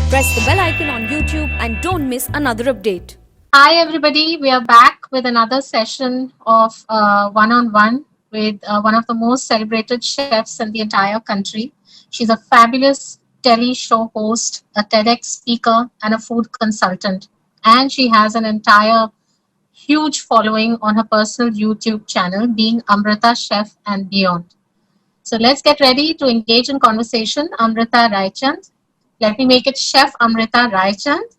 Press the bell icon on YouTube and don't miss another update. Hi, everybody. We are back with another session of One on One with one of the most celebrated chefs in the entire country. She's a fabulous tele show host, a TEDx speaker, and a food consultant. And she has an entire huge following on her personal YouTube channel, being Amrita Chef and Beyond. So let's get ready to engage in conversation. Amrita Raichand. Let me make it Chef Amrita Raichand,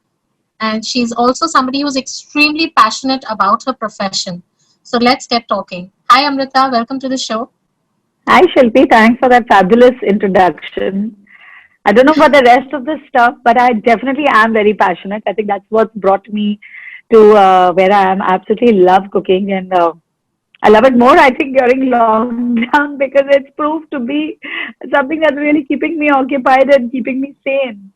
and she's also somebody who's extremely passionate about her profession. So let's get talking. Hi, Amrita. Welcome to the show. Hi, Shilpi. Thanks for that fabulous introduction. I don't know about the rest of the stuff, but I definitely am very passionate. I think that's what brought me to where I am. I absolutely love cooking and I love it more, I think, during lockdown because it's proved to be something that's really keeping me occupied and keeping me sane.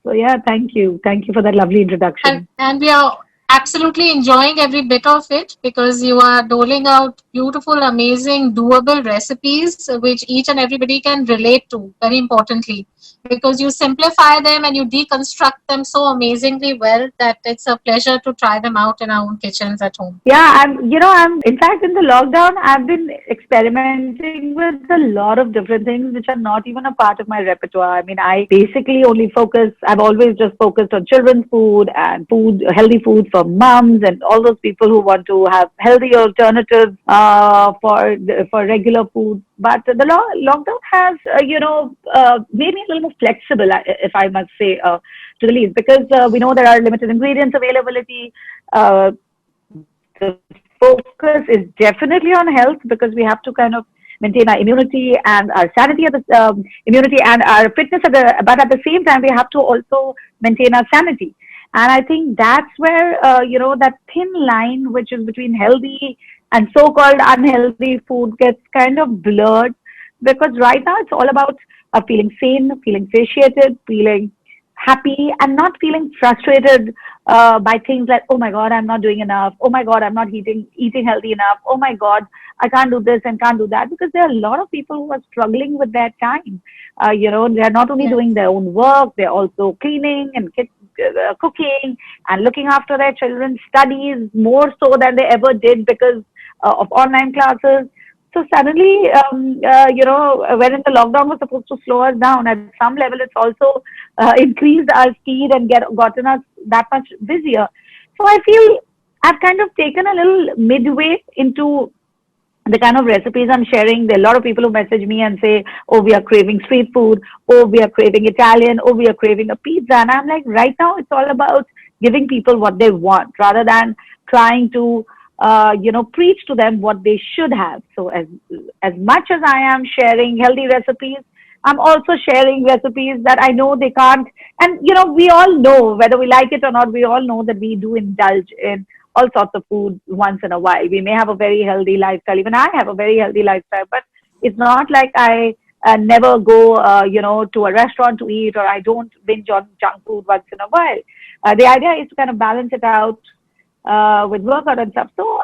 So, yeah, thank you. Thank you for that lovely And, introduction. and we are absolutely enjoying every bit of it because you are doling out beautiful, amazing, doable recipes which each and everybody can relate to, very importantly, because you simplify them and you deconstruct them so amazingly well that it's a pleasure to try them out in our own kitchens at home. Yeah, in fact, in the lockdown, I've been experimenting with a lot of different things which are not even a part of my repertoire. I mean, I basically only I've always just focused on children's food and healthy food for moms and all those people who want to have healthy alternatives for regular food. But the lockdown has, made me a little more flexible, if I must say, to the least, because we know there are limited ingredients availability. The focus is definitely on health because we have to kind of maintain our immunity and our sanity at the immunity and our fitness but at the same time we have to also maintain our sanity. And I think that's where that thin line which is between healthy and so-called unhealthy food gets kind of blurred because right now it's all about feeling sane, feeling satiated, feeling happy and not feeling frustrated by things like, oh my God, I'm not doing enough. Oh my God, I'm not eating healthy enough. Oh my God, I can't do this and can't do that because there are a lot of people who are struggling with their time. They're not only Yes. doing their own work, they're also cleaning and cooking and looking after their children's studies more so than they ever did because of online classes. So suddenly, when the lockdown was supposed to slow us down, at some level, it's also increased our speed and gotten us that much busier. So I feel I've kind of taken a little midway into the kind of recipes I'm sharing. There are a lot of people who message me and say, oh, we are craving street food. Oh, we are craving Italian. Oh, we are craving a pizza. And I'm like, right now, it's all about giving people what they want rather than trying to, preach to them what they should have. So as much as I am sharing healthy recipes, I'm also sharing recipes that I know they can't. And, we all know, whether we like it or not, we all know that we do indulge in all sorts of food once in a while. We may have a very healthy lifestyle. Even I have a very healthy lifestyle, but it's not like I never go, to a restaurant to eat or I don't binge on junk food once in a while. The idea is to kind of balance it out with workout and stuff. So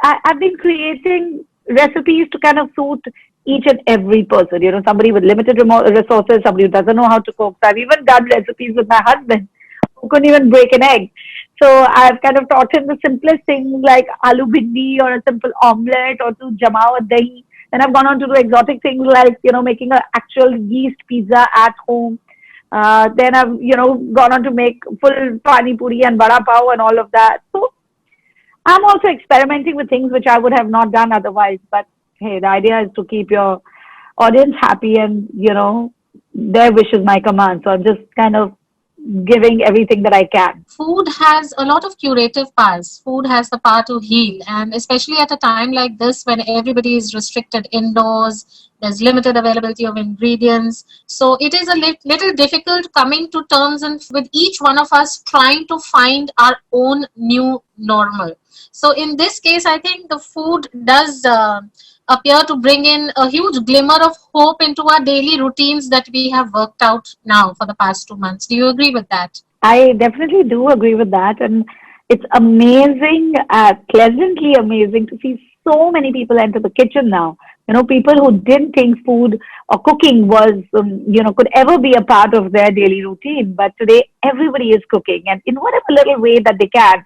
I've been creating recipes to kind of suit each and every person. Somebody with limited resources, somebody who doesn't know how to cook. So I've even done recipes with my husband who couldn't even break an egg. So I've kind of taught him the simplest things like aloo bhindi or a simple omelette or to jamao dahi. Then I've gone on to do exotic things like, making an actual yeast pizza at home. Then I've, gone on to make full pani puri and vada pav and all of that. So I'm also experimenting with things which I would have not done otherwise. But hey, the idea is to keep your audience happy and, their wish is my command. So I'm just kind of giving everything that I can. Food has a lot of curative powers. Food has the power to heal, and especially at a time like this when everybody is restricted indoors, there's limited availability of ingredients. So it is a little difficult coming to terms and with each one of us trying to find our own new normal. So in this case, I think the food does appear to bring in a huge glimmer of hope into our daily routines that we have worked out now for the past 2 months. Do you agree with that? I definitely do agree with that. And it's amazing, pleasantly amazing to see so many people enter the kitchen now People who didn't think food or cooking was, could ever be a part of their daily routine. But today, everybody is cooking, and in whatever little way that they can,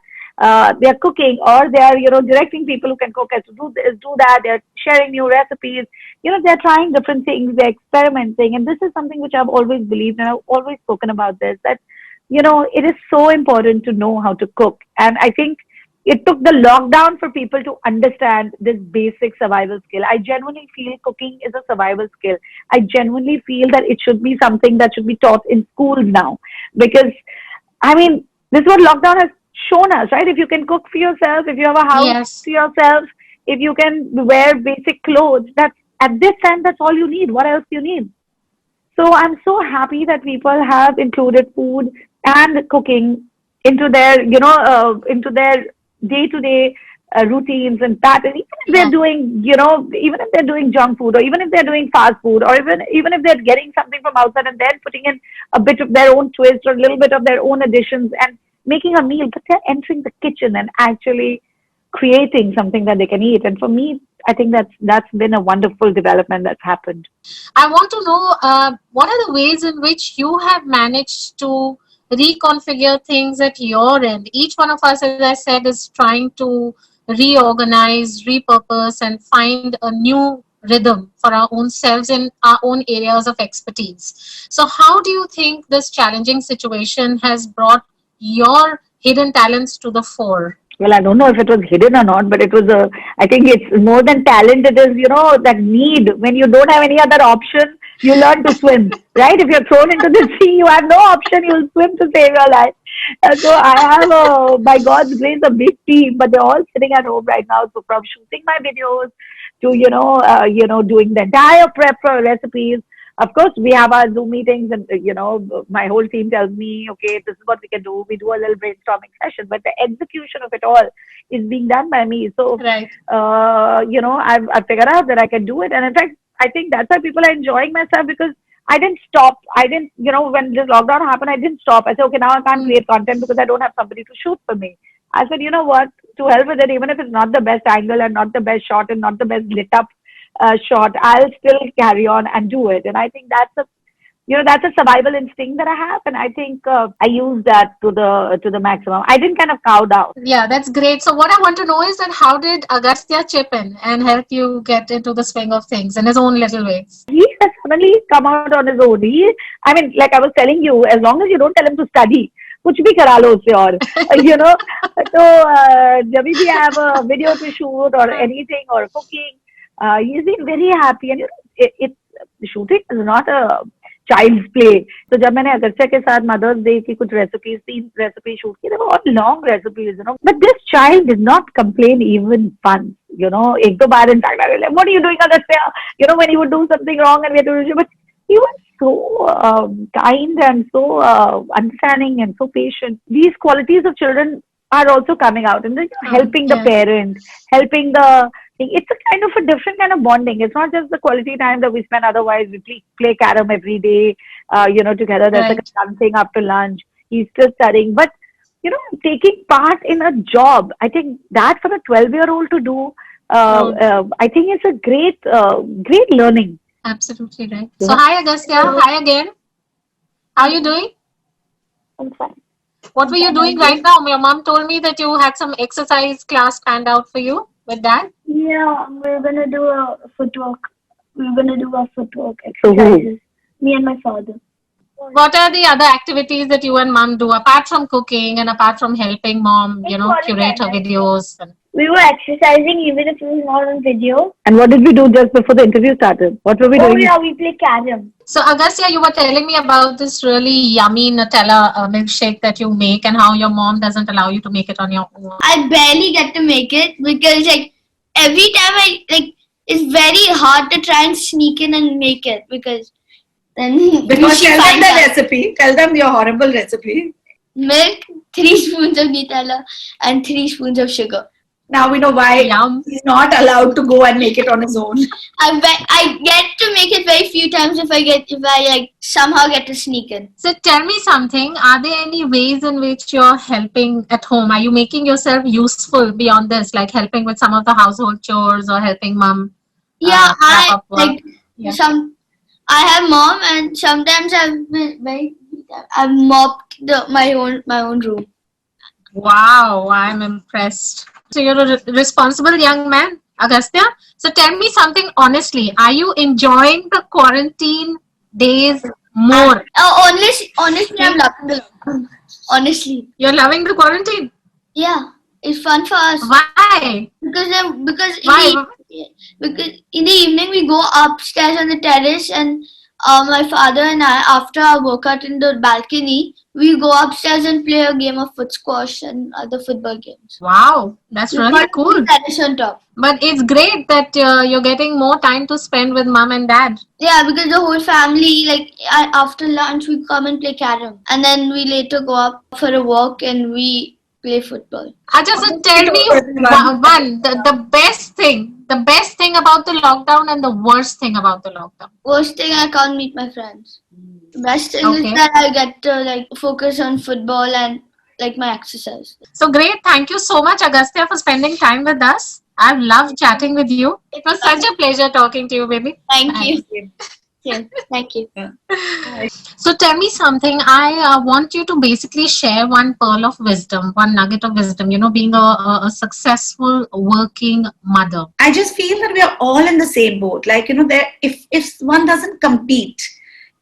they're cooking, or they're, directing people who can cook as to do this, do that. They're sharing new recipes. They're trying different things. They're experimenting, and this is something which I've always believed, and I've always spoken about this. That it is so important to know how to cook, and I think it took the lockdown for people to understand this basic survival skill. I genuinely feel cooking is a survival skill. I genuinely feel that it should be something that should be taught in schools now. Because, I mean, this is what lockdown has shown us, right? If you can cook for yourself, if you have a house Yes. to yourself, if you can wear basic clothes, that's at this time, that's all you need. What else do you need? So I'm so happy that people have included food and cooking into their, into their day-to-day routines and patterns. Even if they're Yeah. doing, even if they're doing junk food, or even if they're doing fast food, or even if they're getting something from outside and then putting in a bit of their own twist or a little bit of their own additions and making a meal, but they're entering the kitchen and actually creating something that they can eat. And for me, I think that's been a wonderful development that's happened. I want to know what are the ways in which you have managed to reconfigure things at your end. Each one of us, as I said, is trying to reorganize, repurpose, and find a new rhythm for our own selves in our own areas of expertise. So, how do you think this challenging situation has brought your hidden talents to the fore? Well, I don't know if it was hidden or not, but I think it's more than talent. It is, that need. When you don't have any other option, you learn to swim, right? If you're thrown into the sea, you have no option. You'll swim to save your life. So I have, by God's grace, a big team, but they're all sitting at home right now. So from shooting my videos to, doing the entire prep for recipes. Of course, we have our Zoom meetings, and my whole team tells me, okay, this is what we can do. We do a little brainstorming session, but the execution of it all is being done by me. So, Right. I've figured out that I can do it, and in fact, I think that's why people are enjoying myself, because I didn't stop. I didn't, when this lockdown happened, I didn't stop. I said, okay, now I can't create content because I don't have somebody to shoot for me. I said, you know what? To hell with it, even if it's not the best angle and not the best shot and not the best lit up shot, I'll still carry on and do it. And I think that's a survival instinct that I have, and I think I use that to the maximum. I didn't kind of cow down. Yeah, that's great. So, what I want to know is that how did Agastya chip in and help you get into the swing of things in his own little way? He has suddenly come out on his own. I mean, like I was telling you, as long as you don't tell him to study, कुछ भी करा लो उससे और तो जब भी I have a video to shoot or anything or cooking, he's been very happy, and shooting is not a child's play. तो जब मैंने अगस्त्य के साथ मदर्स डे की कुछ रेसिपीज 3 रेसिपी शूट की, they were all long recipes, but this child did not complain even once. एक दो बार in fact I was like, what are you doing, Agastya? When he would do something wrong and we had to do, but he was so kind and so understanding and so patient. These qualities of children are also coming out, and helping the parent, helping the thing. It's a kind of a different kind of bonding. It's not just the quality time that we spend. Otherwise, we play carom every day, together. There's like something after lunch. He's still studying, but taking part in a job, I think that for a 12-year-old to do, I think it's a great learning. Absolutely right. So, hi Agastya, hi again. How are you doing? I'm fine. What were you doing right now? Your mom told me that you had some exercise class planned out for you with dad. Yeah, we're gonna do a footwork. We're gonna do a footwork exercises. Me and my father. What are the other activities that you and mom do apart from cooking and apart from helping mom, curate her videos? We were exercising even if it was not on video. And what did we do just before the interview started? What were we doing? Oh yeah, we play carom. So Agastya, you were telling me about this really yummy Nutella milkshake that you make, and how your mom doesn't allow you to make it on your own. I barely get to make it because every time it's very hard to try and sneak in and make it because then because tell them the recipe. Tell them your horrible recipe. Milk, 3 spoons of Nutella, and 3 spoons of sugar. Now we know why he's not allowed to go and make it on his own. I get to make it very few times if I somehow get to sneak in. So tell me something. Are there any ways in which you're helping at home? Are you making yourself useful beyond this, like helping with some of the household chores or helping mom Yeah, wrap I up work? like Yeah. I have mom, and sometimes I've mopped my own room. Wow, I'm impressed. So you're a responsible young man, Agastya. So tell me something honestly. Are you enjoying the quarantine days more? Honestly, I'm loving the lockdown. Honestly, You're loving the quarantine. yeah, it's fun for us Why? because Why? in the evening we go upstairs on the terrace, and my father and I, after our workout in the balcony, we go upstairs and play a game of foot squash and other football games. Wow, that's We got really the cool. terrace on top. But it's great that you're getting more time to spend with mom and dad. Yeah, because the whole family, like after lunch, we come and play carom, and then we later go up for a walk and we play football. Acha, so tell me the best thing about the lockdown and the worst thing about the lockdown. Worst thing, I can't meet my friends. Best thing is Okay. that I get to like focus on football and like my exercise. So great. Thank you so much, Agastya, for spending time with us. I've loved chatting with you. It was such a pleasure talking to you, baby. Thank you. Yeah, thank you. So tell me something. I want you to basically share one pearl of wisdom, one nugget of wisdom, being a successful working mother. I just feel that we are all in the same boat. Like, there, if one doesn't compete,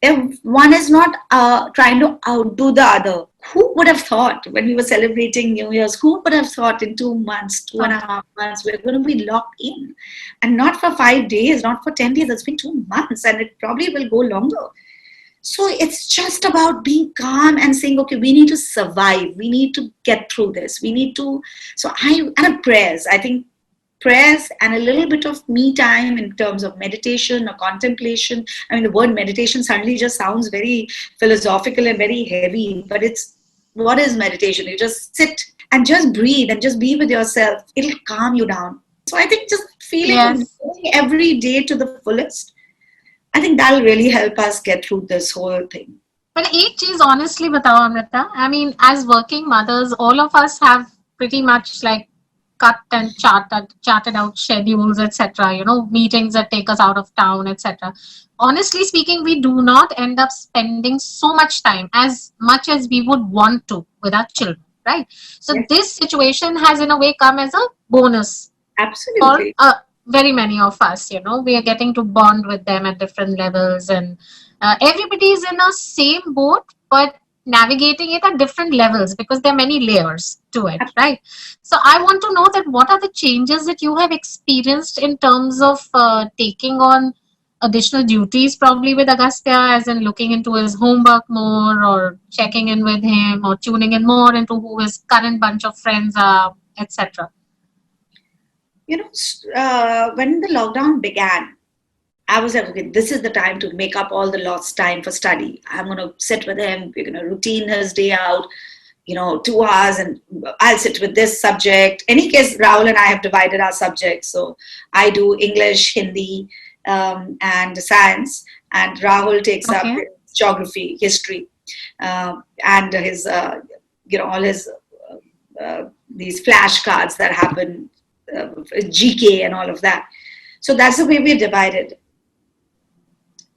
if one is not trying to outdo the other, who would have thought when we were celebrating New Year's, who would have thought in 2 months, 2.5 months, we're going to be locked in? And not for 5 days, not for 10 days, it's been 2 months, and it probably will go longer. So it's just about being calm and saying, okay, we need to survive. We need to get through this. We need to, and prayers. I think prayers and a little bit of me time in terms of meditation or contemplation. I mean, the word meditation suddenly just sounds very philosophical and very heavy, but what is meditation? You just sit and just breathe and just be with yourself. It'll calm you down. So I think just feeling every day to the fullest, I think that'll really help us get through this whole thing. But एक चीज honestly बताओ Amrita, I mean, as working mothers, all of us have pretty much like cut and charted out schedules, etc. Meetings that take us out of town, etc. Honestly speaking, we do not end up spending so much time as much as we would want to with our children, right? So this situation has in a way come as a bonus. Absolutely. For very many of us, we are getting to bond with them at different levels, and everybody is in a same boat, but navigating it at different levels because there are many layers to it, right? So I want to know that what are the changes that you have experienced in terms of taking on additional duties, probably with Agastya, as in looking into his homework more, or checking in with him, or tuning in more into who his current bunch of friends are, etc. When the lockdown began, I was like, okay, this is the time to make up all the lost time for study. I'm going to sit with him. We're going to routine his day out, 2 hours, and I'll sit with this subject. Any case, Rahul and I have divided our subjects. So I do English, Hindi, and science, and Rahul takes up geography, history, and his, all his these flashcards that happen, GK and all of that. So that's the way we're divided.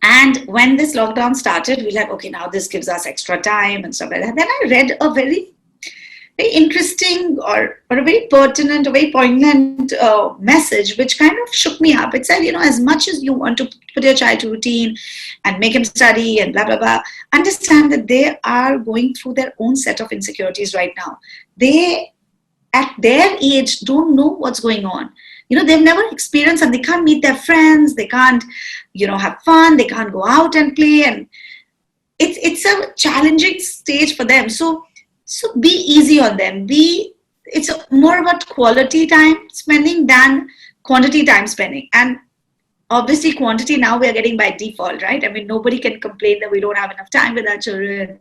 And when this lockdown started, we're like, okay, now this gives us extra time and stuff like that. Then I read a very, very interesting or a very pertinent, a very poignant message, which kind of shook me up. It said, as much as you want to put your child to routine and make him study and blah, blah, blah, understand that they are going through their own set of insecurities right now. They, at their age, don't know what's going on. They've never experienced, and they can't meet their friends. They can't, have fun. They can't go out and play. And it's a challenging stage for them. So be easy on them. It's more about quality time spending than quantity time spending. And obviously quantity now we are getting by default, right? I mean, nobody can complain that we don't have enough time with our children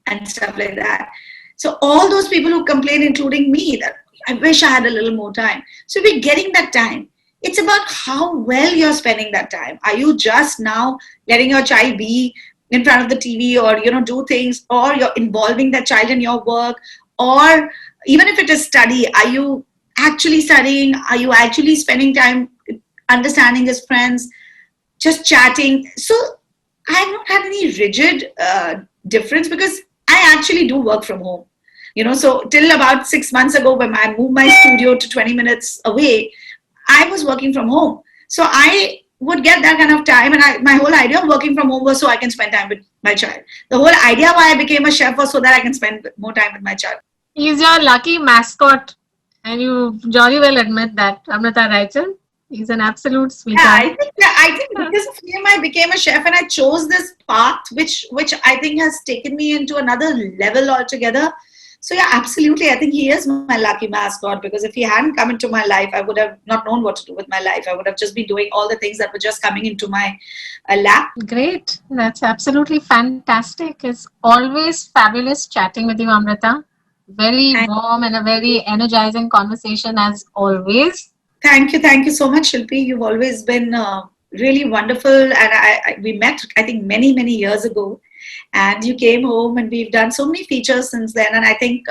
and stuff like that. So all those people who complain, including me, that I wish I had a little more time. So we're getting that time. It's about how well you're spending that time. Are you just now letting your child be in front of the TV or, do things, or you're involving that child in your work? Or even if it is study, are you actually studying? Are you actually spending time understanding his friends, just chatting. So I have not had any rigid difference because I actually do work from home. So till about 6 months ago, when I moved my studio to 20 minutes away, I was working from home. So I would get that kind of time, and my whole idea of working from home was so I can spend time with my child. The whole idea why I became a chef was so that I can spend more time with my child. He's your lucky mascot, and you jolly well admit that, Amrita Raichand. He's an absolute sweetheart. I think because of him, I became a chef, and I chose this path, which I think has taken me into another level altogether. So yeah, absolutely. I think he is my lucky mascot, because if he hadn't come into my life, I would have not known what to do with my life. I would have just been doing all the things that were just coming into my lap. Great. That's absolutely fantastic. It's always fabulous chatting with you, Amrita. Very warm and a very energizing conversation as always. Thank you so much, Shilpi. You've always been really wonderful, and we met, I think, many years ago, and you came home, and we've done so many features since then. And I think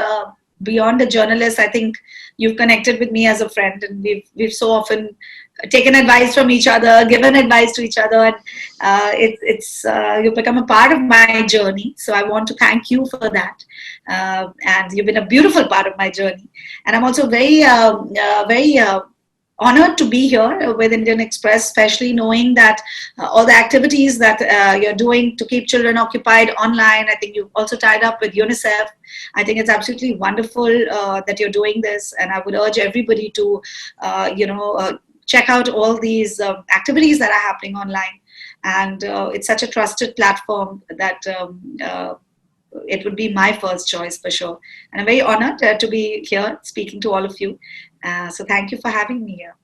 beyond a journalist, I think you've connected with me as a friend, and we've so often taken advice from each other, given advice to each other, and it's you've become a part of my journey. So I want to thank you for that, and you've been a beautiful part of my journey. And I'm also very honored to be here with Indian Express, especially knowing that all the activities that you're doing to keep children occupied online. I think you've also tied up with UNICEF. I think it's absolutely wonderful that you're doing this, and I would urge everybody to, check out all these activities that are happening online. And it's such a trusted platform that it would be my first choice for sure. And I'm very honored to be here speaking to all of you. So thank you for having me here.